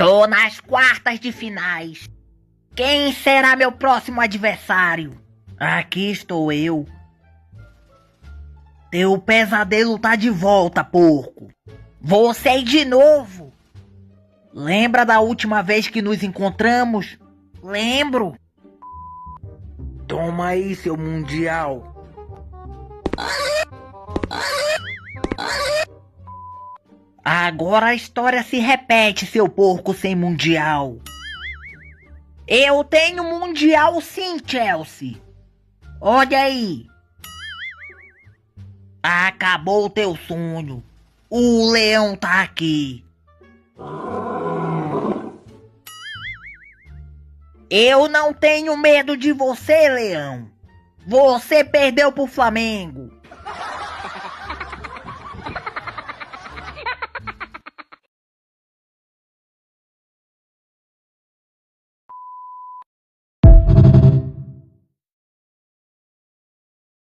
Tô nas quartas de finais. Quem será meu próximo adversário? Aqui estou eu. Teu pesadelo tá de volta, porco. Você de novo. Lembra da última vez que nos encontramos? Lembro. Toma aí, seu mundial. Agora a história se repete, seu porco sem mundial. Eu tenho mundial sim, Chelsea. Olha aí. Acabou o teu sonho. O leão tá aqui. Eu não tenho medo de você, leão. Você perdeu pro Flamengo.